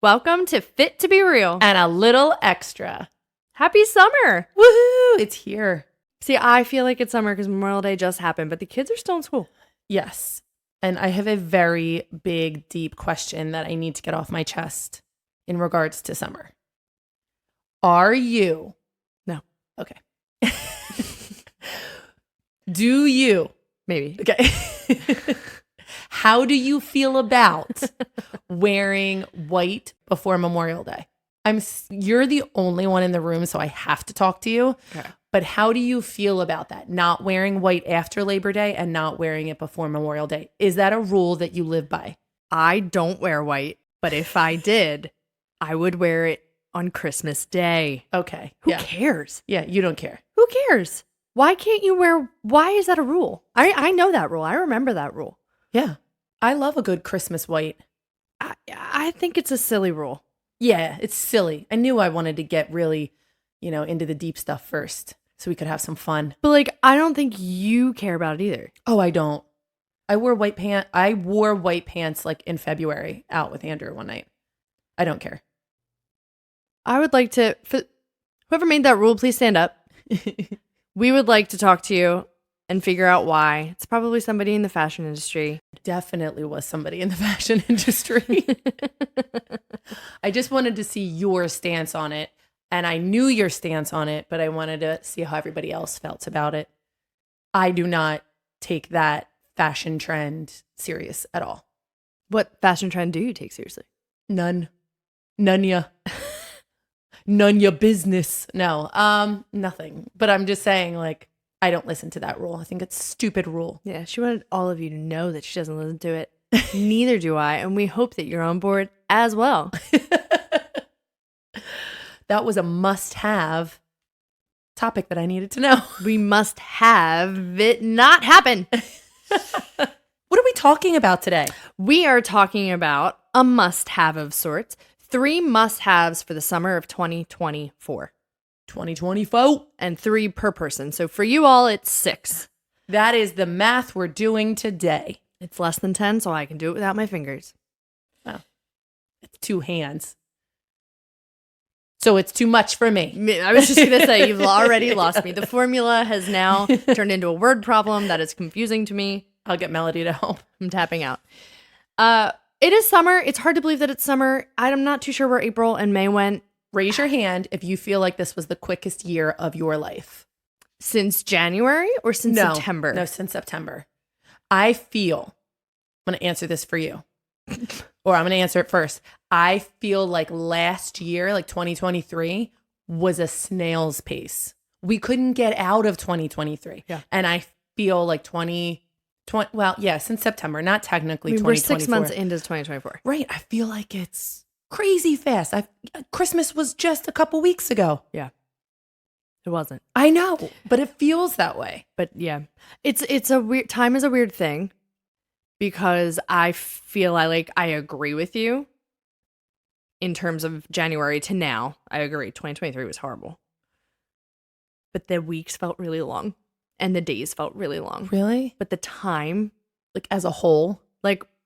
Welcome to Fit to Be Real. And a little extra. Happy summer. Woohoo! It's here. See, I feel like it's summer because Memorial Day just happened, but the kids are still in school. Yes. And I have a very big, deep question that I need to get off my chest in regards to summer. Are you? No. Okay. Do you? Maybe. Okay. How do you feel about wearing white before Memorial Day? You're the only one in the room, so I have to talk to you. Okay. But how do you feel about that? Not wearing white after Labor Day and not wearing it before Memorial Day. Is that a rule that you live by? I don't wear white, but if I did, I would wear it on Christmas Day. Okay. Who cares? Yeah, you don't care. Who cares? Why can't you wear? Why is that a rule? I know that rule. I remember that rule. Yeah. I love a good Christmas white. I think it's a silly rule. Yeah, it's silly. I knew I wanted to get really, into the deep stuff first so we could have some fun. But like, I don't think you care about it either. Oh, I don't. I wore white pants like in February out with Andrew one night. I don't care. I would like to, whoever made that rule, please stand up. We would like to talk to you and figure out why. It's probably somebody in the fashion industry. Definitely was somebody in the fashion industry. I just wanted to see your stance on it. And I knew your stance on it, but I wanted to see how everybody else felt about it. I do not take that fashion trend serious at all. What fashion trend do you take seriously? None ya. None ya business. No, nothing. But I'm just saying, like, I don't listen to that rule. I think it's a stupid rule. Yeah, she wanted all of you to know that she doesn't listen to it. Neither do I. And we hope that you're on board as well. That was a must-have topic that I needed to know. We must have it not happen. What are we talking about today? We are talking about a must-have of sorts. 3 must-haves for the summer of 2024. 2024. And 3 per person. So for you all, it's 6. That is the math we're doing today. It's less than 10, so I can do it without my fingers. Oh, it's 2 hands. So it's too much for me. I was just going to say, you've already lost me. The formula has now turned into a word problem that is confusing to me. I'll get Melody to help. I'm tapping out. It is summer. It's hard to believe that it's summer. I'm not too sure where April and May went. Raise your hand if you feel like this was the quickest year of your life. Since January or since September? No, since September. I'm going to answer this for you. Or I'm going to answer it first. I feel like last year, like 2023, was a snail's pace. We couldn't get out of 2023. Yeah. And I feel like since September, not technically 2024. We're 6 months into 2024. Right. I feel like it's crazy fast. Christmas was just a couple weeks ago. Yeah. It wasn't. I know, but it feels that way. But yeah, it's a weird, time is a weird thing because I feel I agree with you in terms of January to now. I agree. 2023 was horrible. But the weeks felt really long and the days felt really long. Really? But the time, like as a whole,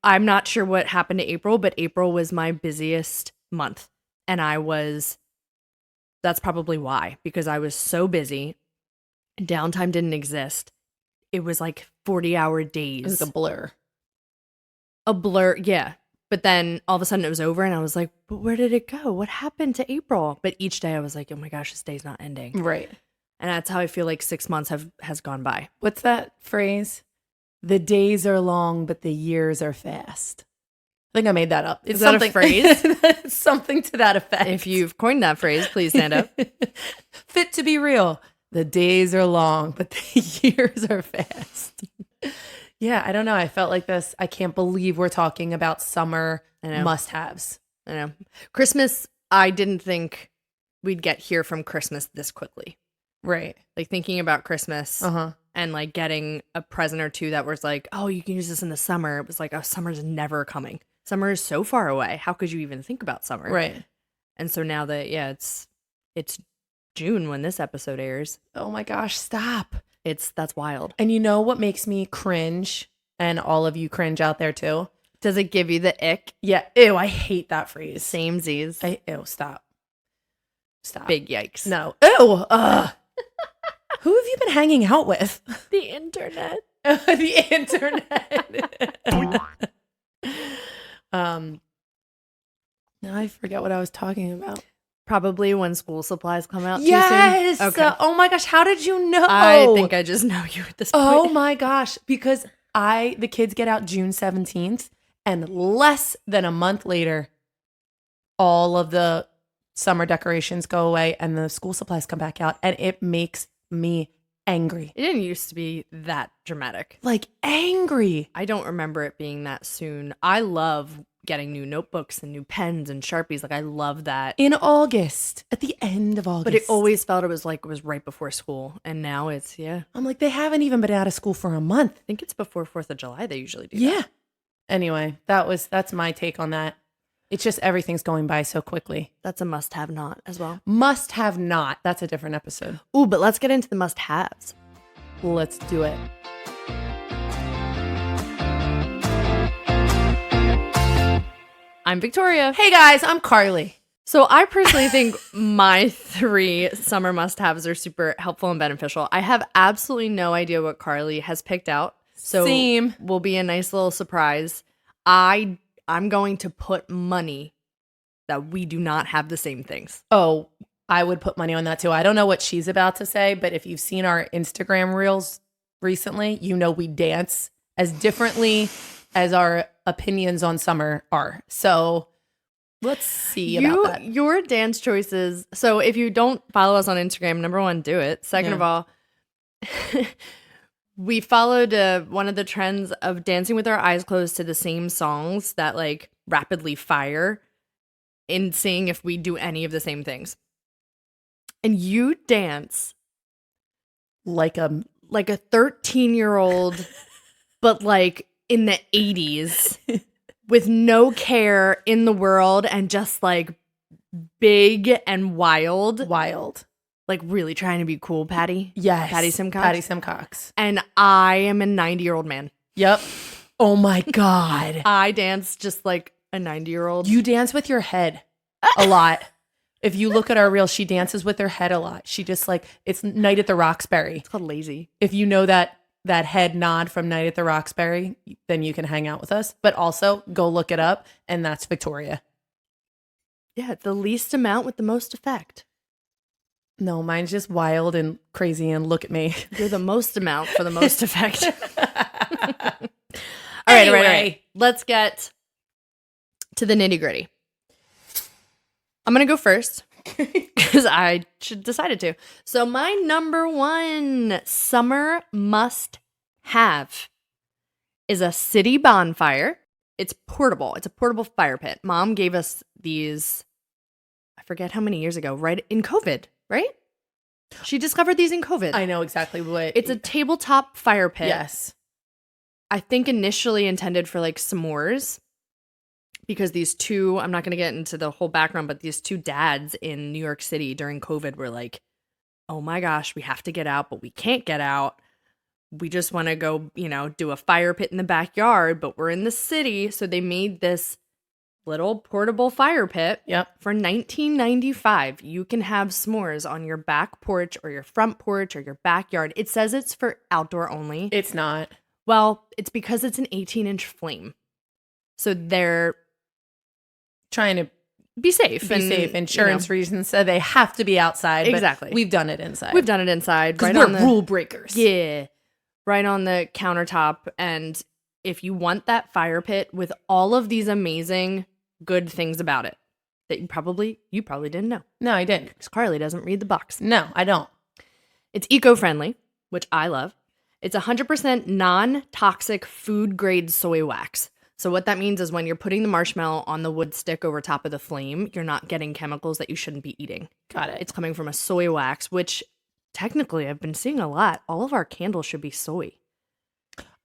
I'm not sure what happened to April, but April was my busiest month. And that's probably why, because I was so busy. Downtime didn't exist. It was like 40-hour days. It was a blur. A blur, yeah. But then all of a sudden it was over and I was like, but where did it go? What happened to April? But each day I was like, oh my gosh, this day's not ending. Right. And that's how I feel like 6 months has gone by. What's that phrase? The days are long, but the years are fast. I think I made that up. Is that a phrase? It's something to that effect. If you've coined that phrase, please stand up. Fit to be real. The days are long, but the years are fast. Yeah, I don't know. I felt like this. I can't believe we're talking about summer must-haves. I know. Christmas, I didn't think we'd get here from Christmas this quickly. Right. Like thinking about Christmas and like getting a present or two that was like, oh, you can use this in the summer. It was like, oh, summer's never coming. Summer is so far away. How could you even think about summer? Right. And so now that, it's June when this episode airs. Oh my gosh, stop. That's wild. And you know what makes me cringe, and all of you cringe out there too? Does it give you the ick? Yeah. Ew, I hate that phrase. Same Z's. Ew, stop. Stop. Big yikes. No. Ew. Who have you been hanging out with? The internet. The internet. Now I forget what I was talking about. Probably when school supplies come out. Yes. Too soon? Okay. Oh my gosh. How did you know? I think I just know you at this point. Oh my gosh. Because the kids get out June 17th, and less than a month later, all of the summer decorations go away and the school supplies come back out, and it makes me angry. It didn't used to be that dramatic. Like angry. I don't remember it being that soon. I love getting new notebooks and new pens and Sharpies. Like I love that. In August, at the end of August. But it always felt it was right before school. And now it's, yeah. I'm like, they haven't even been out of school for a month. I think it's before 4th of July they usually do Yeah. that. Anyway, that's my take on that. It's just everything's going by so quickly. That's a must-have not as well. Must have not. That's a different episode. Ooh, but let's get into the must-haves. Let's do it. I'm Victoria. Hey guys, I'm Carly. So I personally think my 3 summer must-haves are super helpful and beneficial. I have absolutely no idea what Carly has picked out. So Same. Will be a nice little surprise. I'm going to put money that we do not have the same things. Oh, I would put money on that too. I don't know what she's about to say, but if you've seen our Instagram reels recently, you know we dance as differently as our opinions on summer are. So let's see about that. Your dance choices. So if you don't follow us on Instagram, number one, do it. Second of all, we followed one of the trends of dancing with our eyes closed to the same songs that like rapidly fire and seeing if we do any of the same things. And you dance like a 13-year-old, but like in the 80s with no care in the world and just like big and wild. Like really trying to be cool, Patty. Yes. Patty Simcox. Patty Simcox. And I am a 90-year-old man. Yep. Oh my God. I dance just like a 90-year-old. You dance with your head a lot. If you look at our reel, she dances with her head a lot. She just like, it's Night at the Roxbury. It's called lazy. If you know that head nod from Night at the Roxbury, then you can hang out with us. But also go look it up, and that's Victoria. Yeah, the least amount with the most effect. No, mine's just wild and crazy and look at me. You're the most amount for the most effect. All right. Let's get to the nitty-gritty. I'm going to go first because I decided to. So my number 1 summer must-have is a city bonfire. It's portable. It's a portable fire pit. Mom gave us these, I forget how many years ago, right in COVID, right? She discovered these in COVID. I know exactly what. It's a tabletop fire pit. Yes. I think initially intended for like s'mores because these 2, I'm not going to get into the whole background, but these 2 dads in New York City during COVID were like, oh my gosh, we have to get out, but we can't get out. We just want to go, do a fire pit in the backyard, but we're in the city. So they made this little portable fire pit. Yep. For $19.95. You can have s'mores on your back porch or your front porch or your backyard. It says it's for outdoor only. It's not. Well, it's because it's an 18-inch flame. So they're trying to be safe. Insurance reasons. So they have to be outside. Exactly. But we've done it inside. Right, we're rule breakers. Yeah. Right on the countertop. And if you want that fire pit with all of these amazing good things about it that you probably didn't know. No, I didn't. Because Carly doesn't read the box. No, I don't. It's eco-friendly, which I love. It's 100% non-toxic food-grade soy wax. So what that means is when you're putting the marshmallow on the wood stick over top of the flame, you're not getting chemicals that you shouldn't be eating. Got it. It's coming from a soy wax, which technically I've been seeing a lot. All of our candles should be soy.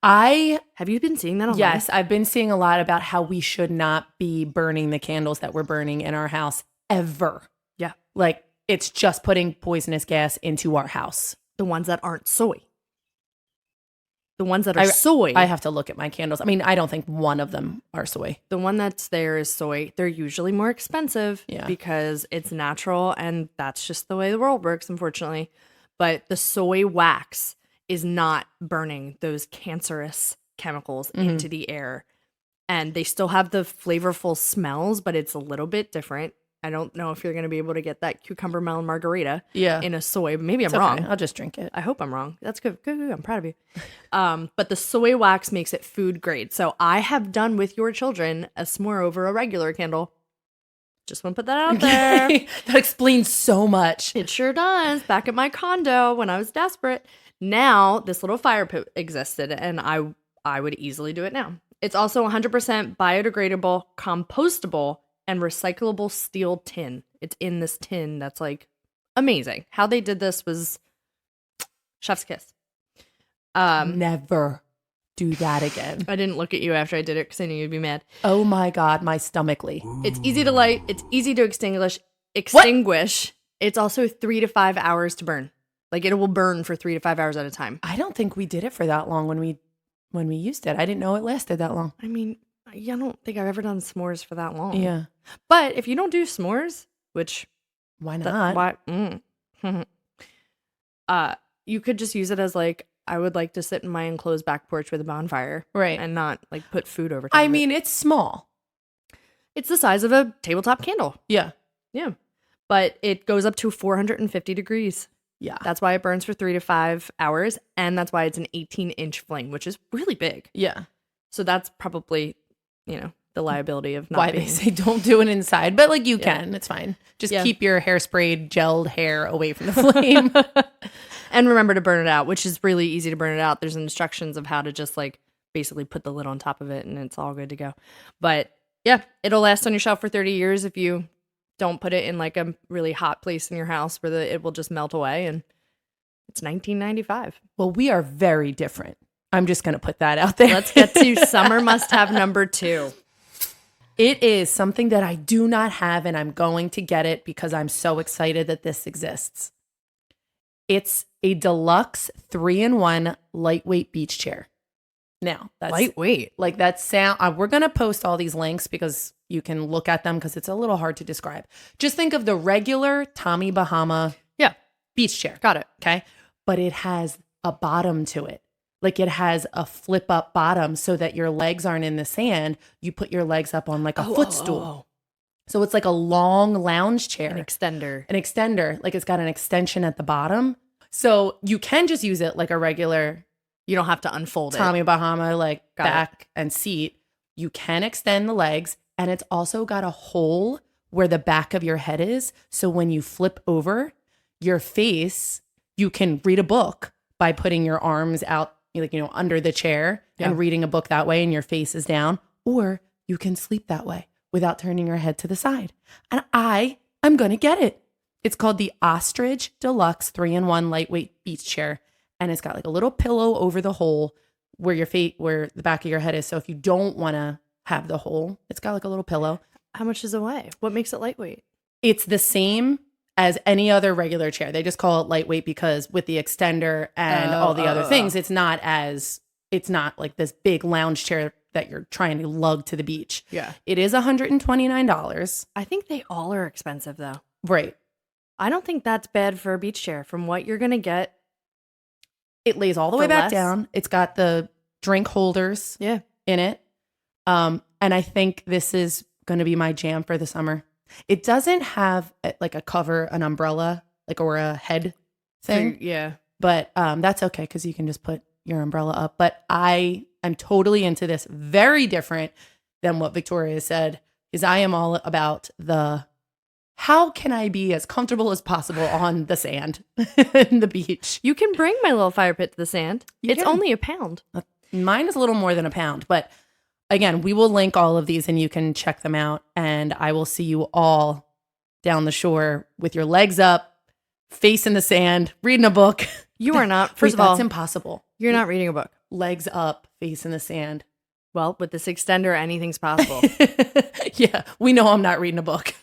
Have you been seeing that online? Yes, I've been seeing a lot about how we should not be burning the candles that we're burning in our house ever. Yeah. Like it's just putting poisonous gas into our house. The ones that aren't soy. The ones that are soy. I have to look at my candles. I mean, I don't think one of them are soy. The one that's there is soy. They're usually more expensive because it's natural, and that's just the way the world works, unfortunately. But the soy wax is not burning those cancerous chemicals into the air. And they still have the flavorful smells, but it's a little bit different. I don't know if you're going to be able to get that cucumber melon margarita in a soy. Maybe I'm wrong. I'll just drink it. I hope I'm wrong. That's good. Good. I'm proud of you. But the soy wax makes it food grade. So I have done with your children a s'more over a regular candle. Just want to put that out there. That explains so much. It sure does. Back at my condo when I was desperate. Now this little fire pit existed, and I would easily do it now. It's also 100% biodegradable, compostable, and recyclable steel tin. It's in this tin that's like amazing. How they did this was chef's kiss. Never do that again. I didn't look at you after I did it because I knew you'd be mad. Oh my God, my stomachly. It's easy to light. It's easy to extinguish. What? It's also 3 to 5 hours to burn. Like it will burn for 3 to 5 hours at a time. I don't think we did it for that long when we used it. I didn't know it lasted that long. I mean, I don't think I've ever done s'mores for that long. Yeah. But if you don't do s'mores, which why not? You could just use it as like, I would like to sit in my enclosed back porch with a bonfire. Right. And not like put food over top I mean, it's small. It's the size of a tabletop candle. Yeah. Yeah. But it goes up to 450 degrees. Yeah. That's why it burns for 3 to 5 hours. And that's why it's an 18-inch flame, which is really big. Yeah. So that's probably, the liability of not why being. They say don't do it inside, but like you can. It's fine. Just keep your hairsprayed gelled hair away from the flame. And remember to burn it out, which is really easy to burn it out. There's instructions of how to just like basically put the lid on top of it and it's all good to go. But yeah, it'll last on your shelf for 30 years if you don't put it in like a really hot place in your house where it will just melt away. And it's $19.95. Well, we are very different. I'm just going to put that out there. Let's get to summer must-have number 2. It is something that I do not have, and I'm going to get it because I'm so excited that this exists. It's a deluxe 3-in-1 lightweight beach chair. Now, that's lightweight. Like that sound. We're going to post all these links because you can look at them because it's a little hard to describe. Just think of the regular Tommy Bahama beach chair. Got it. Okay. But it has a bottom to it. Like it has a flip up bottom so that your legs aren't in the sand. You put your legs up on like a footstool. So it's like a long lounge chair. An extender. An extender. Like it's got an extension at the bottom. So you can just use it like a regular. You don't have to unfold Tommy Bahama like back and seat. You can extend the legs. And it's also got a hole where the back of your head is. So when you flip over your face, you can read a book by putting your arms out, like, under the chair and reading a book that way and your face is down. Or you can sleep that way without turning your head to the side. And I am going to get it. It's called the Ostrich Deluxe 3-in-1 Lightweight Beach Chair. And it's got like a little pillow over the hole where where the back of your head is. So if you don't want to have the hole, it's got like a little pillow. How much does it weigh? What makes it lightweight? It's the same as any other regular chair. They just call it lightweight because with the extender and all the other things, it's not like this big lounge chair that you're trying to lug to the beach. Yeah. It is $129. I think they all are expensive though. Right. I don't think that's bad for a beach chair from what you're going to get. It lays all the way back down. It's got the drink holders in it. And I think this is going to be my jam for the summer. It doesn't have like a cover, an umbrella, like or a head thing. But that's okay because you can just put your umbrella up. But I am totally into this. Very different than what Victoria said, is I am all about how can I be as comfortable as possible on the sand in the beach? You can bring my little fire pit to the sand. It's only a pound. Mine is a little more than a pound, but again, we will link all of these and you can check them out. And I will see you all down the shore with your legs up, face in the sand, reading a book. You are not. First of all, that's impossible. You're not reading a book. Legs up, face in the sand. Well, with this extender, anything's possible. Yeah, we know I'm not reading a book.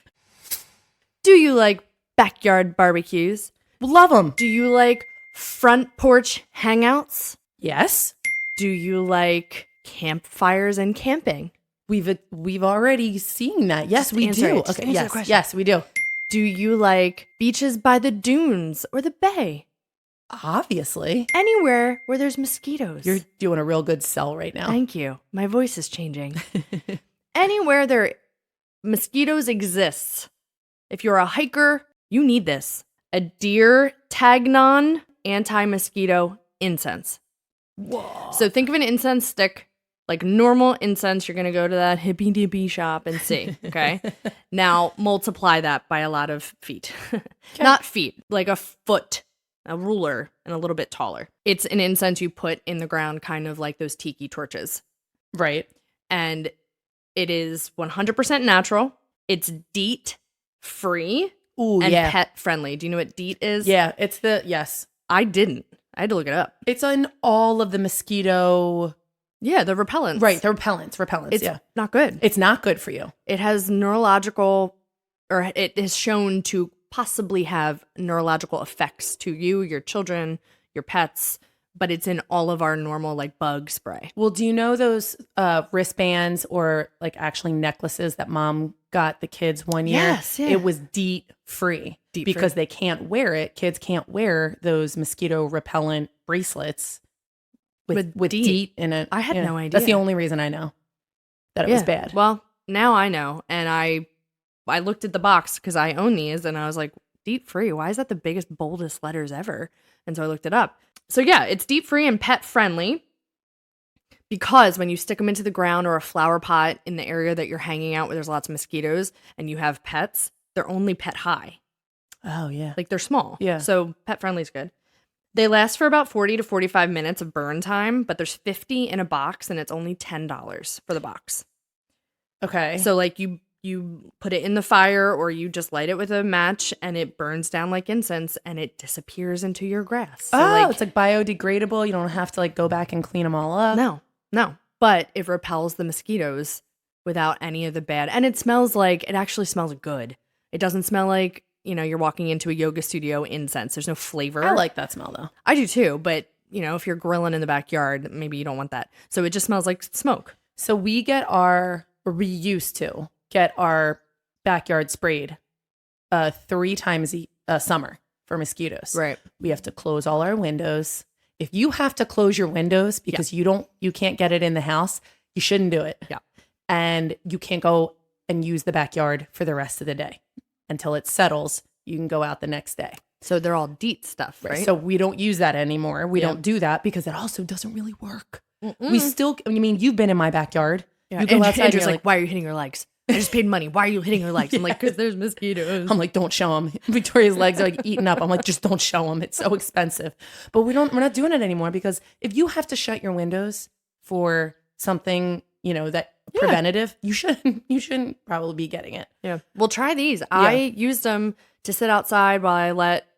Do you like backyard barbecues? Love them. Do you like front porch hangouts? Yes. Do you like campfires and camping? We've already seen that. Yes, Just we answer do. it. Just Okay. answer the Yes. question. Yes, we do. Do you like beaches by the dunes or the bay? Obviously. Anywhere where there's mosquitoes. You're doing a real good sell right now. Thank you. My voice is changing. Anywhere there mosquitoes exist. If you're a hiker, you need this. A Deartagnon Anti-Mosquito incense. Whoa. So think of an incense stick, like normal incense. You're going to go to that hippy dippy shop and see. Okay. Now multiply that by a lot of feet. Not feet, like a foot, a ruler, and a little bit taller. It's an incense you put in the ground, kind of like those tiki torches. Right. And it is 100% natural. It's DEET free and pet friendly. Do you know what DEET is? Yeah, it's yes. I didn't. I had to look it up. It's in all of the mosquito. Yeah, the repellents. Right, the repellents. It's not good. It's not good for you. It has neurological, or it is shown to possibly have neurological effects to you, your children, your pets, but it's in all of our normal like bug spray. Well, do you know those wristbands or like actually necklaces that mom got the kids one year? Yes, yeah. It was DEET free because they can't wear it. Kids can't wear those mosquito repellent bracelets with DEET in it. I had no idea. That's the only reason I know that it was bad. Well, now I know, and I looked at the box because I own these, and I was like, DEET free. Why is that the biggest, boldest letters ever? And so I looked it up. So yeah, it's DEET free and pet friendly because when you stick them into the ground or a flower pot in the area that you're hanging out where there's lots of mosquitoes and you have pets, they're only pet high. Oh yeah. Like they're small. Yeah. So pet friendly is good. They last for about 40 to 45 minutes of burn time, but there's 50 in a box and it's only $10 for the box. Okay. So like you put it in the fire or you just light it with a match and it burns down like incense and it disappears into your grass. So it's like biodegradable. You don't have to like go back and clean them all up. No. But it repels the mosquitoes without any of the bad. And it actually smells good. It doesn't smell like, you're walking into a yoga studio incense. There's no flavor. I like that smell though. I do too. But, if you're grilling in the backyard, maybe you don't want that. So it just smells like smoke. So we used to get our backyard sprayed 3 times a summer for mosquitoes. Right. We have to close all our windows. If you have to close your windows because you can't get it in the house, you shouldn't do it. Yeah. And you can't go and use the backyard for the rest of the day until it settles. You can go out the next day. So they're all DEET stuff, right? So we don't use that anymore. We don't do that because it also doesn't really work. We still, you've been in my backyard. Yeah. You go outside. Andrew's like, why are you hitting your legs? I just paid money. Why are you hitting your legs? I'm like, because there's mosquitoes. I'm like, don't show them. Victoria's legs are like eaten up. I'm like, just don't show them. It's so expensive. But we're not doing it anymore because if you have to shut your windows for something, that preventative, you shouldn't probably be getting it. Yeah. Well, try these. I used them to sit outside while I let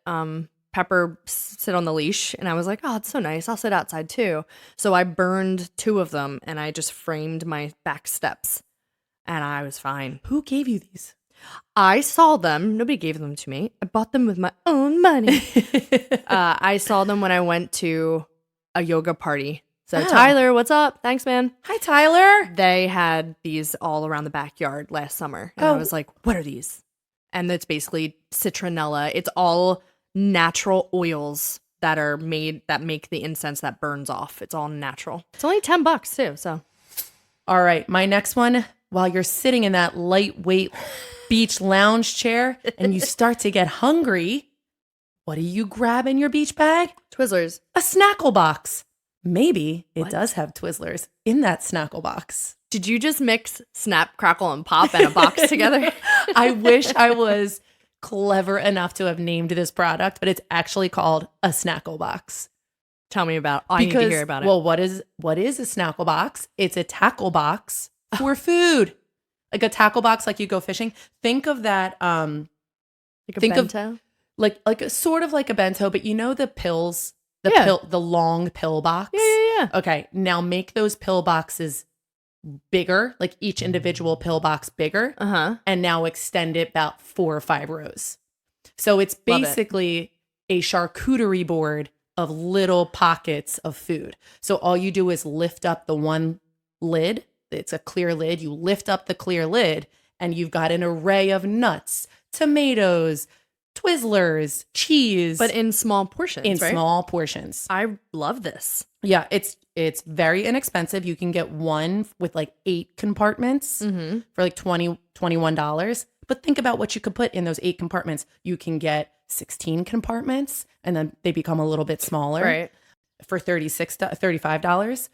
Pepper sit on the leash. And I was like, oh, it's so nice. I'll sit outside too. So I burned 2 of them and I just framed my back steps. And I was fine. Who gave you these? I saw them. Nobody gave them to me. I bought them with my own money. I saw them when I went to a yoga party. So Tyler, what's up? Thanks, man. Hi, Tyler. They had these all around the backyard last summer. And I was like, what are these? And it's basically citronella. It's all natural oils that make the incense that burns off. It's all natural. It's only $10 too. So, all right. My next one. While you're sitting in that lightweight beach lounge chair and you start to get hungry, what do you grab in your beach bag? Twizzlers. A Snackle Box. Maybe it does have Twizzlers in that Snackle Box. Did you just mix Snap, Crackle, and Pop and a box together? I wish I was clever enough to have named this product, but it's actually called a Snackle Box. Tell me about it. I need to hear about it. Well, what is a Snackle Box? It's a tackle box for food. Like a tackle box, like you go fishing. Think of that. Like a bento? Like a sort of like a bento, but the pills, the long pill box. Yeah. Okay, now make those pill boxes bigger, like each individual pill box bigger, and now extend it about 4 or 5 rows. So it's basically a charcuterie board of little pockets of food. So all you do is lift up the one lid. It's a clear lid. You lift up the clear lid and you've got an array of nuts, tomatoes, Twizzlers, cheese. But in small portions, in right? small portions. I love this. Yeah, it's very inexpensive. You can get one with like 8 compartments for like $21. But think about what you could put in those 8 compartments. You can get 16 compartments and then they become a little bit smaller. Right. For $35,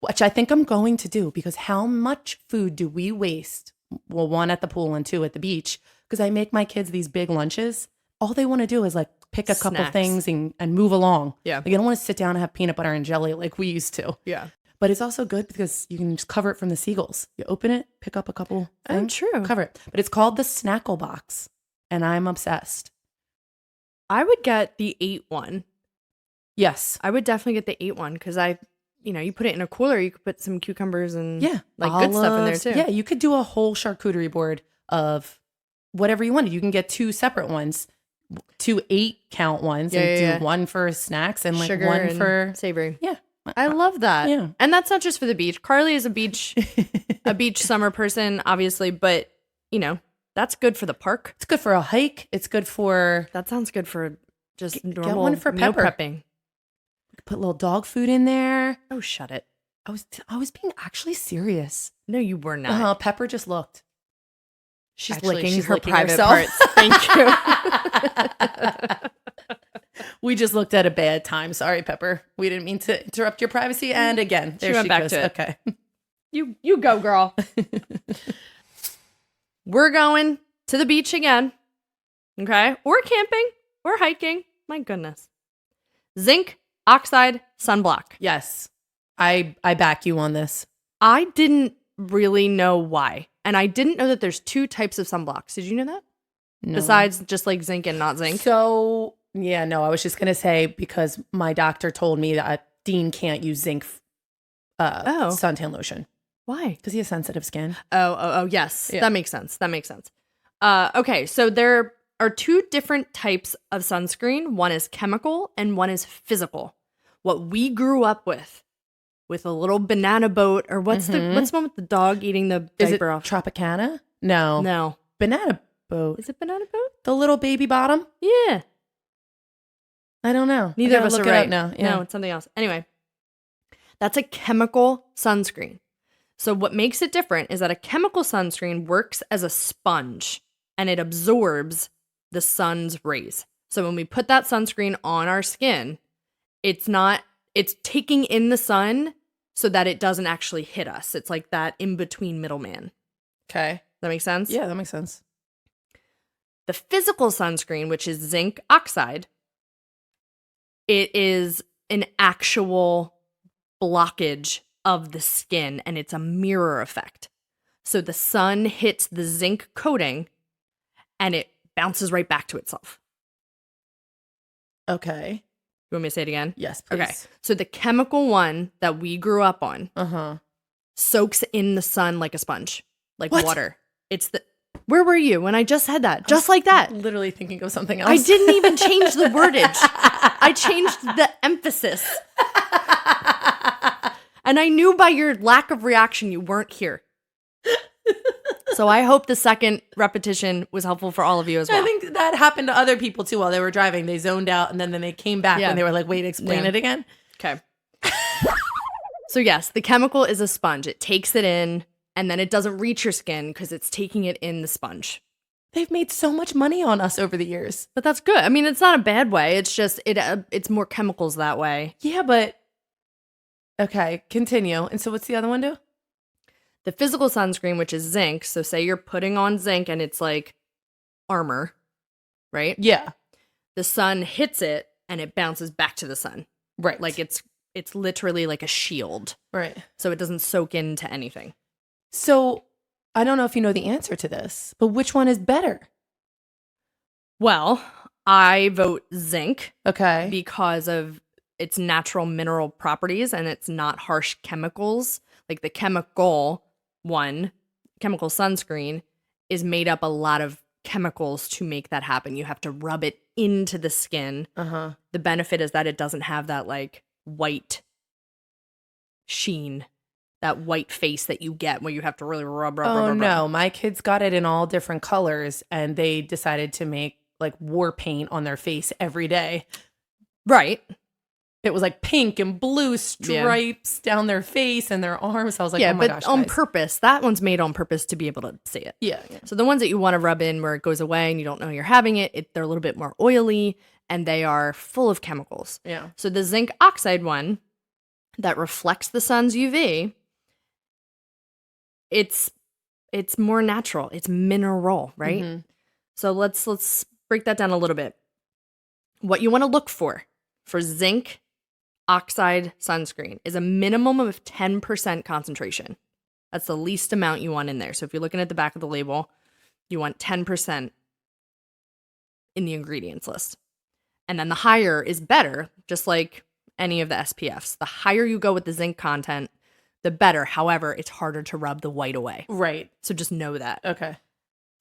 which I think I'm going to do because how much food do we waste? Well, 1 at the pool and 2 at the beach because I make my kids these big lunches. All they want to do is like pick a couple Snacks. things and move along. Yeah. Like, I don't want to sit down and have peanut butter and jelly like we used to. Yeah. But it's also good because you can just cover it from the seagulls. You open it, pick up a couple things, true. cover it. But it's called the Snackle Box, and I'm obsessed. I would get the 8 one. Yes. I would definitely get the 8 one because you put it in a cooler. You could put some cucumbers and Yeah. like good stuff in there too. Yeah, you could do a whole charcuterie board of whatever you wanted. You can get 2 separate ones, 2 8-count ones, and do one for snacks and like sugar one and for savory. Yeah. I love that. Yeah. And that's not just for the beach. Carly is a beach summer person, obviously, but that's good for the park. It's good for a hike. It's good for That sounds good for just Get normal one for meal Pepper. prepping. put little dog food in there. Oh, shut it. I was being actually serious. No, you were not. Pepper just looked. She's Actually, licking she's her licking private herself. parts. Thank you. We just looked at a bad time. Sorry, Pepper. We didn't mean to interrupt your privacy. And again, there she went back goes. to it. Okay. You go, girl. We're going to the beach again. Okay? Or camping or hiking. My goodness. Zinc-Oxide sunblock. Yes. I back you on this. I didn't really know why. And I didn't know that there's 2 types of sunblocks. Did you know that? No. Besides just like zinc and not zinc. So, yeah, no, I was just going to say because my doctor told me that Dean can't use zinc suntan lotion Why? because he has sensitive skin. Oh, yes. Yeah. That makes sense. Okay, so there are 2 different types of sunscreen. One is chemical and one is physical. What we grew up with a little banana boat, or what's the one with the dog eating the Is it diaper off? Tropicana? No. No. Banana boat. Is it banana boat? The little baby bottom? Yeah. I don't know. Neither I of gotta us are look it right up now. Yeah. No, it's something else. Anyway, that's a chemical sunscreen. So what makes it different is that a chemical sunscreen works as a sponge and it absorbs the sun's rays. So when we put that sunscreen on our skin, it's taking in the sun so that it doesn't actually hit us. It's like that in-between middleman. Okay. That makes sense? Yeah, that makes sense. The physical sunscreen, which is zinc oxide, it is an actual blockage of the skin and it's a mirror effect. So the sun hits the zinc coating and it bounces right back to itself. Okay. You want me to say it again? Yes, please. Okay. So the chemical one that we grew up on soaks in the sun like a sponge, like What? water. Where were you when I just said that? Just like that. Literally thinking of something else. I didn't even change the wordage. I changed the emphasis. And I knew by your lack of reaction you weren't here. So I hope the second repetition was helpful for all of you as well. I think that happened to other people too while they were driving. They zoned out and then they came back Yeah. and they were like, wait, explain Yeah. it again. Okay. So yes, the chemical is a sponge. It takes it in and then it doesn't reach your skin because it's taking it in the sponge. They've made so much money on us over the years. But that's good. I mean, it's not a bad way. It's just it's more chemicals that way. Yeah, but okay, continue. And so what's the other one do? The physical sunscreen, which is zinc. So say you're putting on zinc and it's like armor, right? Yeah. The sun hits it and it bounces back to the sun. Right. Like it's literally like a shield. right. So it doesn't soak into anything. So I don't know if you know the answer to this, but which one is better? Well, I vote zinc Okay. because of its natural mineral properties and it's not harsh chemicals. Like the chemical sunscreen is made up a lot of chemicals to make that happen. You have to rub it into the skin. The benefit is that it doesn't have that like white sheen, that white face that you get where you have to really rub. No, my kids got it in all different colors, and they decided to make like war paint on their face every day. Right. It was like pink and blue stripes down their face and their arms. I was like, oh my gosh, on guys. purpose. That one's made on purpose to be able to see it. Yeah. So the ones that you want to rub in where it goes away and you don't know you're having it, they're a little bit more oily and they are full of chemicals. Yeah. So the Zinc-Oxide one that reflects the sun's UV, it's more natural. It's mineral, right? Mm-hmm. So let's break that down a little bit. What you want to look for zinc oxide sunscreen is a minimum of 10% concentration. That's the least amount you want in there. So if you're looking at the back of the label, you want 10% in the ingredients list. And then the higher is better, just like any of the SPFs. The higher you go with the zinc content, the better. However, it's harder to rub the white away. Right. So just know that. Okay.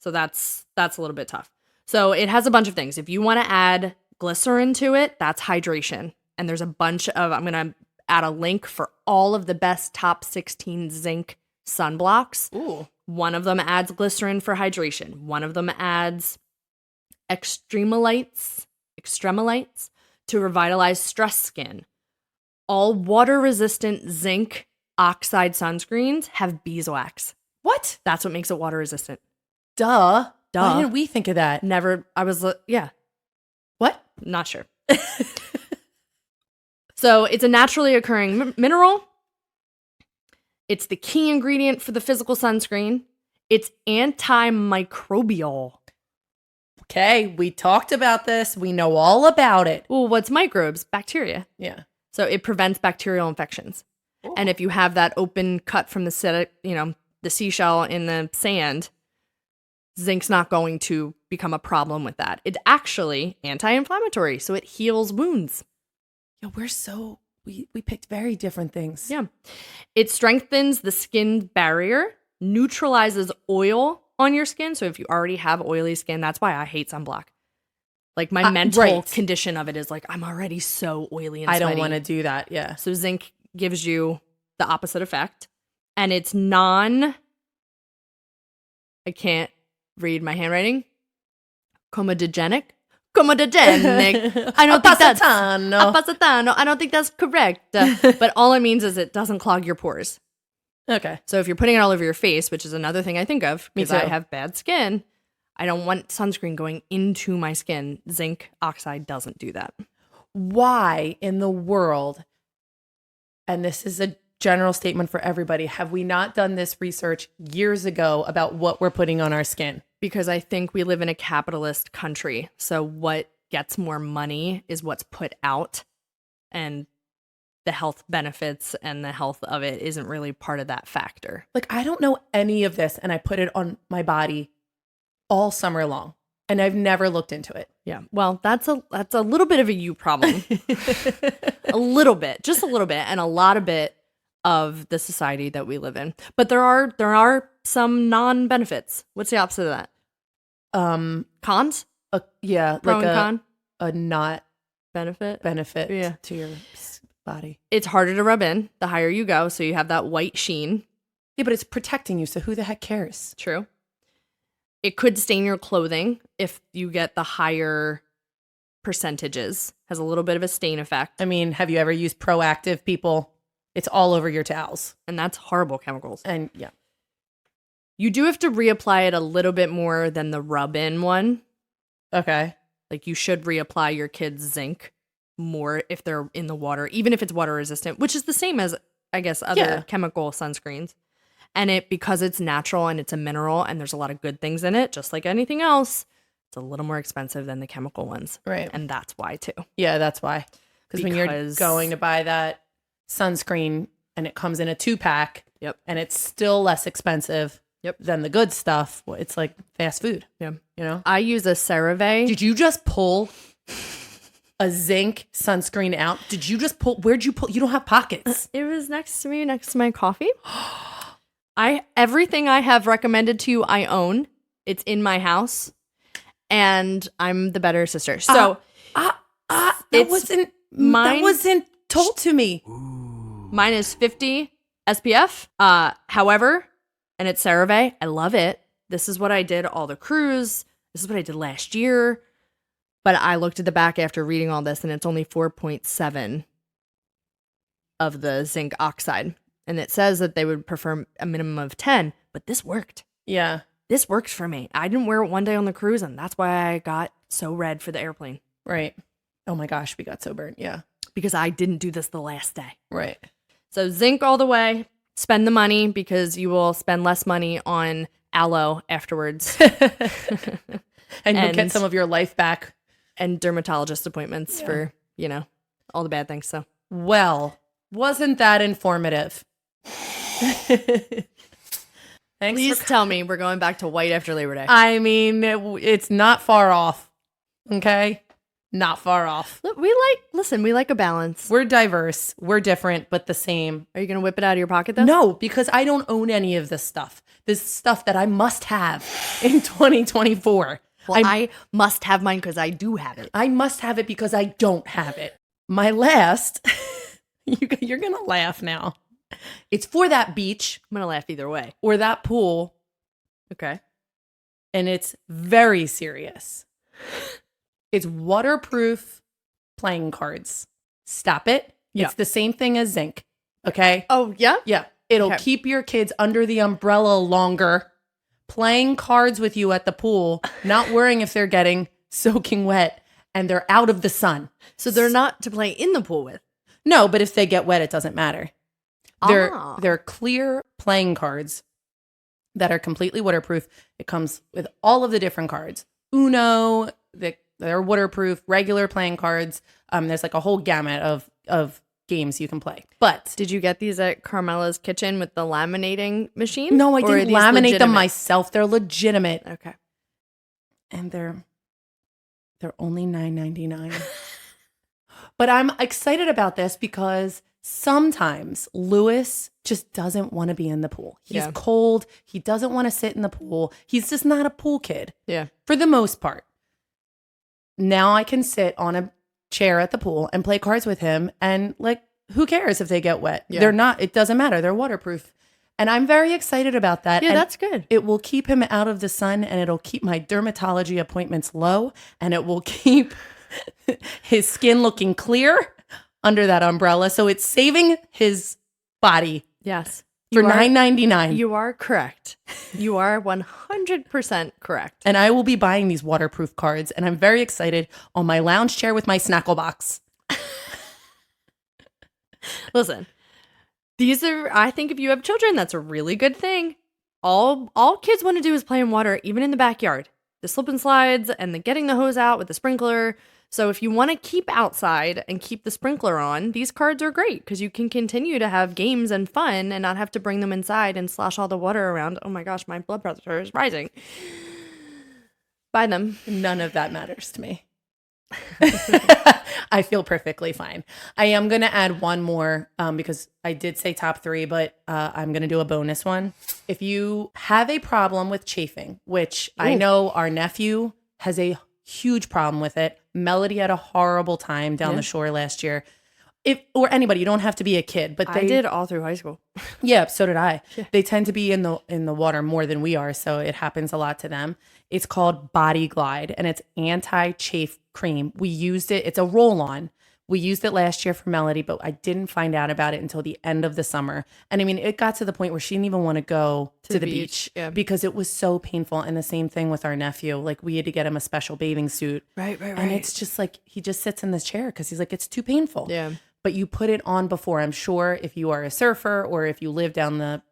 So that's a little bit tough. So it has a bunch of things. If you want to add glycerin to it, that's hydration. And there's a bunch of, I'm going to add a link for all of the best top 16 zinc sunblocks. Ooh. One of them adds glycerin for hydration. One of them adds extremolites to revitalize stressed skin. All water-resistant zinc oxide sunscreens have beeswax. What? That's what makes it water-resistant. Duh. Why didn't we think of that? Never, yeah. What? Not sure. So it's a naturally occurring mineral. It's the key ingredient for the physical sunscreen. It's antimicrobial. Okay, we talked about this. We know all about it. Well, what's microbes? Bacteria. Yeah. So it prevents bacterial infections. Ooh. And if you have that open cut from the seashell in the sand, zinc's not going to become a problem with that. It's actually anti-inflammatory, so it heals wounds. Yeah, we picked very different things. Yeah. It strengthens the skin barrier, neutralizes oil on your skin. So if you already have oily skin, that's why I hate sunblock. Like my mental condition of it is like, I'm already so oily and sweaty. I don't want to do that. Yeah. So zinc gives you the opposite effect. And it's I can't read my handwriting. Comedogenic. I don't think that's appasatano. I don't think that's correct. But all it means is it doesn't clog your pores. Okay. So if you're putting it all over your face, which is another thing I think of because Me too. I have bad skin, I don't want sunscreen going into my skin. Zinc oxide doesn't do that. Why in the world, and this is a general statement for everybody, have we not done this research years ago about what we're putting on our skin? Because I think we live in a capitalist country. So what gets more money is what's put out. And the health benefits and the health of it isn't really part of that factor. Like, I don't know any of this, and I put it on my body all summer long, and I've never looked into it. Yeah. Well, that's a little bit of a you problem. A little bit, just a little bit, and a lot of bit of the society that we live in. But there are some non-benefits. What's the opposite of that? Cons? Yeah, Pro like and con? a not benefit to your body. It's harder to rub in the higher you go, so you have that white sheen. Yeah, but it's protecting you, so who the heck cares? True. It could stain your clothing if you get the higher percentages. Has a little bit of a stain effect. I mean, have you ever used Proactive, people? It's all over your towels. And that's horrible chemicals. And yeah. You do have to reapply it a little bit more than the rub-in one. Okay. Like you should reapply your kids' zinc more if they're in the water, even if it's water resistant, which is the same as, I guess, other chemical sunscreens. And because it's natural and it's a mineral and there's a lot of good things in it, just like anything else, it's a little more expensive than the chemical ones. Right. And that's why too. Yeah, that's why. Because when you're going to buy that sunscreen and it comes in a 2-pack, and it's still less expensive than the good stuff, it's like fast food. Yeah. You know? I use a CeraVe. Did you just pull a zinc sunscreen out? Did you just pull? Where'd you pull? You don't have pockets. It was next to me, next to my coffee. Everything I have recommended to you, I own. It's in my house. and I'm the better sister. So that wasn't told to me. mine is 50 SPF. However, and it's CeraVe. I love it. This is what I did all the cruise. This is what I did last year. But I looked at the back after reading all this, and it's only 4.7 of the Zinc-Oxide. And it says that they would prefer a minimum of 10, but this worked. Yeah. This worked for me. I didn't wear it one day on the cruise, and that's why I got so red for the airplane. Right. Oh my gosh, we got so burnt. Yeah. Because I didn't do this the last day. Right. So zinc all the way. Spend the money because you will spend less money on aloe afterwards. And you'll get some of your life back. And dermatologist appointments for, all the bad things. So, well, wasn't that informative? Please tell me we're going back to white after Labor Day. I mean, it's not far off. Okay? Not far off. We like a balance. We're diverse. We're different, but the same. Are you going to whip it out of your pocket, though? No, because I don't own any of this stuff. This stuff that I must have in 2024. Well, I must have mine because I do have it. I must have it because I don't have it. My last, you're going to laugh now. It's for that beach. I'm going to laugh either way. Or that pool. Okay. And it's very serious. It's waterproof playing cards. Stop it. Yeah. It's the same thing as zinc. Okay? Oh, yeah? Yeah. It'll keep your kids under the umbrella longer. Playing cards with you at the pool, not worrying if they're getting soaking wet, and they're out of the sun. So they're not to play in the pool with? No, but if they get wet, it doesn't matter. They're clear playing cards that are completely waterproof. It comes with all of the different cards. Uno, they're waterproof, regular playing cards. There's like a whole gamut of games you can play. But did you get these at Carmela's Kitchen with the laminating machine? No, I didn't laminate them myself. They're legitimate. Okay. And they're only $9.99. But I'm excited about this because sometimes Lewis just doesn't want to be in the pool. He's cold. He doesn't want to sit in the pool. He's just not a pool kid. Yeah. For the most part. Now I can sit on a chair at the pool and play cards with him, and who cares if they get wet? Yeah. It doesn't matter. They're waterproof. And I'm very excited about that. Yeah, and that's good. It will keep him out of the sun, and it'll keep my dermatology appointments low, and it will keep his skin looking clear under that umbrella. So it's saving his body. Yes. For $9.99. You are correct. You are 100% correct. And I will be buying these waterproof cards, and I'm very excited on my lounge chair with my Snackle Box. Listen, I think if you have children, that's a really good thing. All kids want to do is play in water, even in the backyard. The slip and slides and the getting the hose out with the sprinkler. So if you want to keep outside and keep the sprinkler on, these cards are great because you can continue to have games and fun and not have to bring them inside and slosh all the water around. Oh my gosh, my blood pressure is rising. Buy them. None of that matters to me. I feel perfectly fine. I am going to add one more because I did say top 3, but I'm going to do a bonus one. If you have a problem with chafing, which I know our nephew has a huge problem with it. Melody had a horrible time down the shore last year. Or anybody, you don't have to be a kid, but I did all through high school. Yeah, so did I. Yeah. They tend to be in the water more than we are, so it happens a lot to them. It's called Body Glide, and it's Anti-Chaffe cream. We used it. It's a roll-on. We used it last year for Melody, but I didn't find out about it until the end of the summer. And I mean, it got to the point where she didn't even want to go to the beach because it was so painful. And the same thing with our nephew. Like, we had to get him a special bathing suit. Right. And it's just like, he just sits in this chair because he's like, it's too painful. Yeah. But you put it on before. I'm sure if you are a surfer or if you live down the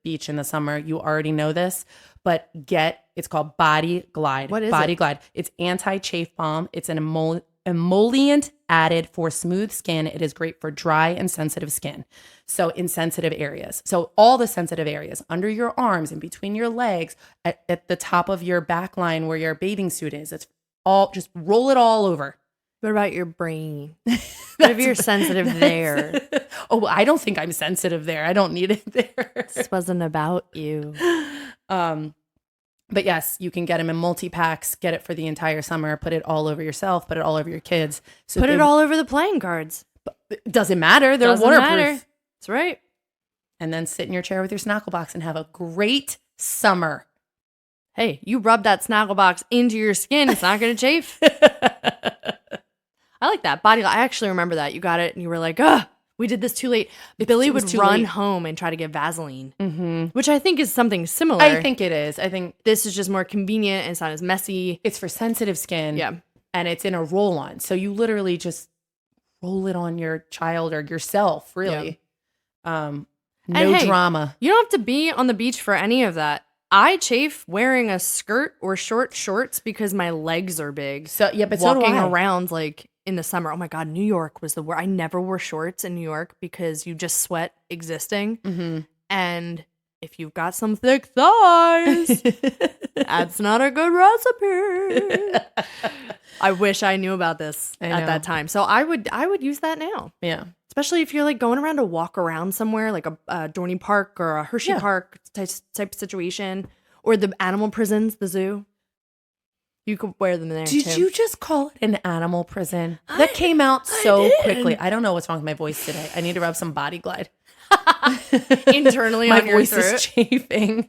beach in the summer, you already know this. But it's called Body Glide. What is Body it? Glide. It's Anti-Chaffe balm. It's an emollient added for smooth skin. It is great for dry and sensitive skin. So in sensitive areas. So all the sensitive areas, under your arms and between your legs, at the top of your back line where your bathing suit is. It's all, just roll it all over. What about your brain? What if you're sensitive there? Oh, I don't think I'm sensitive there. I don't need it there. This wasn't about you. But yes, you can get them in multi-packs, get it for the entire summer, put it all over yourself, put it all over your kids. So Put it all over the playing cards. It doesn't matter. They're Doesn't waterproof. matter. That's right. And then sit in your chair with your Snackle Box and have a great summer. Hey, you rub that Snackle Box into your skin. It's not going to chafe. I like that. Body. I actually remember that. You got it and you were like, ugh, we did this too late. Billy it was would too run late. home and try to get Vaseline, Mm-hmm. which I think is something similar. I think it is. I think this is just more convenient and it's not as messy. it's for sensitive skin. Yeah. And it's in a roll-on. So you literally just roll it on your child or yourself, really. No hey, drama. You don't have to be on the beach for any of that. I chafe wearing a skirt or short shorts because my legs are big. So yeah, but so do walking I. around like in the summer. Oh my God, New York was the worst. I never wore shorts in New York because you just sweat existing. Mm-hmm. And if you've got some thick thighs, that's not a good recipe. I wish I knew about this at that time. So I would use that now. Yeah. Especially if you're like going around to walk around somewhere like a Dorney Park or a Hershey Park type situation, or the animal prisons, the zoo. You could wear them there. Did too. you just call it an animal prison? That came out so quickly. I don't know what's wrong with my voice today. I need to rub some Body Glide. Internally my on your voice throat? is chafing.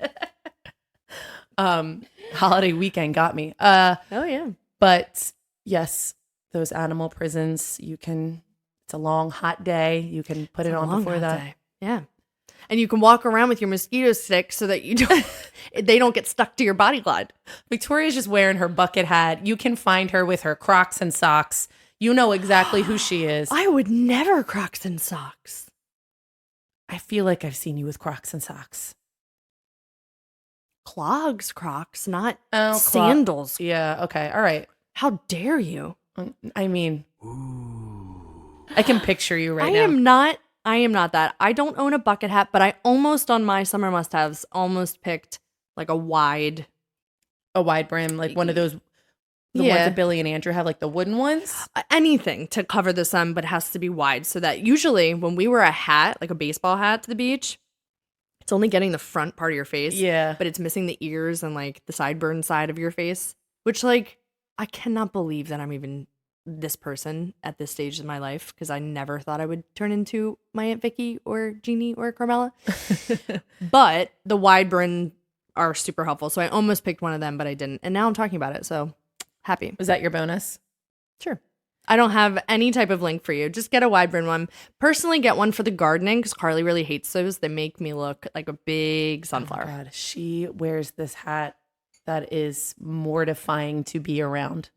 Holiday weekend got me. Oh yeah. But yes, those animal prisons, you can. It's a long, hot day. You can put it on before that. Day. Yeah. And you can walk around with your mosquito stick so that you don't they don't get stuck to your Body Glide. Victoria's just wearing her bucket hat. You can find her with her Crocs and socks. You know exactly who she is. I would never Crocs and socks. I feel like I've seen you with Crocs and socks. Clogs, Crocs, not Oh, sandals. Yeah, okay. All right. How dare you? I mean, I can picture you right now. I am not that. I don't own a bucket hat, but I almost on my summer must-haves almost picked like a wide brim, like one of those ones that Billy and Andrew have, like the wooden ones. Anything to cover the sun, but it has to be wide so that usually when we wear a hat, like a baseball hat to the beach, it's only getting the front part of your face. Yeah. But it's missing the ears and like the sideburn side of your face, which like I cannot believe that I'm even this person at this stage in my life because I never thought I would turn into my Aunt Vicky or Jeannie or Carmela. But the wide brim are super helpful. So I almost picked one of them, but I didn't. And now I'm talking about it. So happy. Was that your bonus? Sure. I don't have any type of link for you. Just get a wide brim one. Personally, get one for the gardening because Carly really hates those. They make me look like a big sunflower. Oh my God. She wears this hat that is mortifying to be around.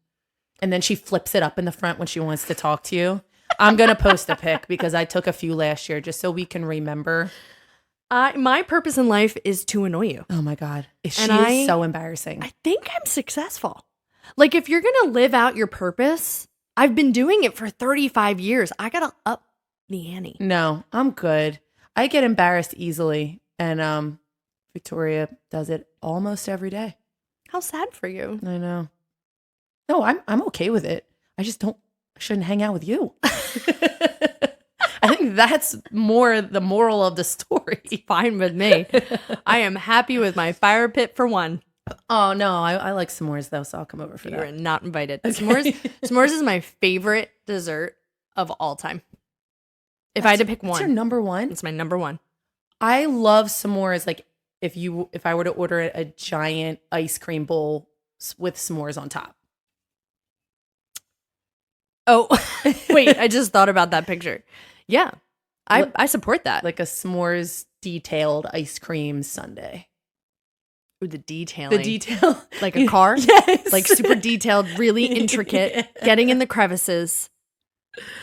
And then she flips it up in the front when she wants to talk to you. I'm going to post a pic because I took a few last year just so we can remember. My purpose in life is to annoy you. Oh my God. She is so embarrassing. I think I'm successful. Like if you're going to live out your purpose, I've been doing it for 35 years. I got to up the ante. No, I'm good. I get embarrassed easily. And Victoria does it almost every day. How sad for you. I know. No, I'm okay with it. I shouldn't hang out with you. I think that's more the moral of the story. Fine with me. I am happy with my fire pit for one. Oh, no, I like s'mores though, so I'll come over for You're that. not invited. S'mores is my favorite dessert of all time. If I had to pick one. What's your number one? It's my number one. I love s'mores. Like if I were to order a giant ice cream bowl with s'mores on top. Oh, wait, I just thought about that picture. Yeah, I support that. Like a s'mores detailed ice cream sundae. Ooh, the detailing. The detail. Like a car? Yes. Like super detailed, really intricate, Yeah. getting in the crevices,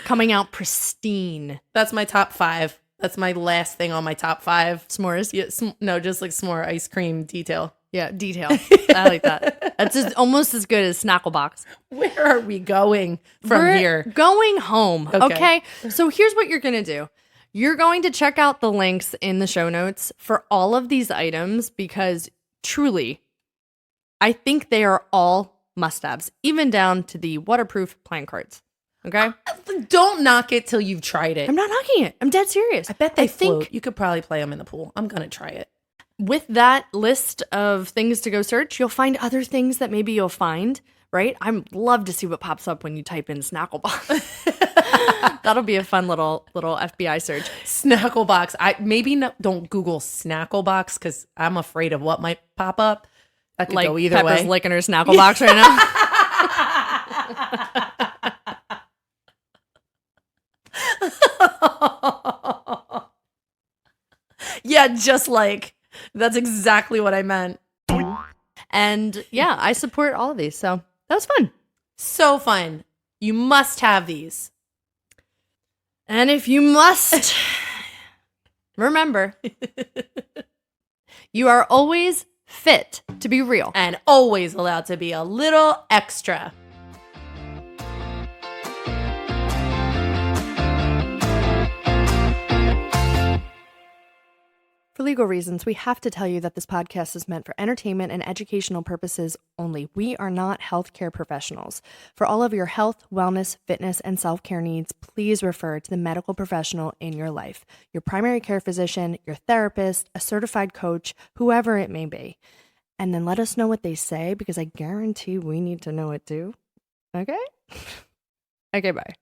coming out pristine. That's my top 5. That's my last thing on my top 5. S'mores? Yeah, no, just like s'more ice cream detail. Yeah, detail. I like that. That's almost as good as Snackle Box. Where are we going from We're here? going home. Okay. Okay. So here's what you're going to do. You're going to check out the links in the show notes for all of these items because truly, I think they are all must-haves, even down to the waterproof playing cards. Okay? Don't knock it till you've tried it. I'm not knocking it. I'm dead serious. I bet they think float. You could probably play them in the pool. I'm going to try it. with that list of things to go search, you'll find other things that maybe you'll find, right? I'd love to see what pops up when you type in Snackle Box. That'll be a fun little FBI search. Snackle Box. Don't Google Snackle Box because I'm afraid of what might pop up. That could go either Pepper's way. licking her Snackle Box right now. Yeah, just like that's exactly what I meant. And yeah, I support all of these. So that was fun. So fun. You must have these. And if you must, remember, you are always fit to be real. And always allowed to be a little extra. For legal reasons, we have to tell you that this podcast is meant for entertainment and educational purposes only. We are not healthcare professionals. For all of your health, wellness, fitness, and self-care needs, please refer to the medical professional in your life. Your primary care physician, your therapist, a certified coach, whoever it may be. And then let us know what they say because I guarantee we need to know it too. Okay? Okay, bye.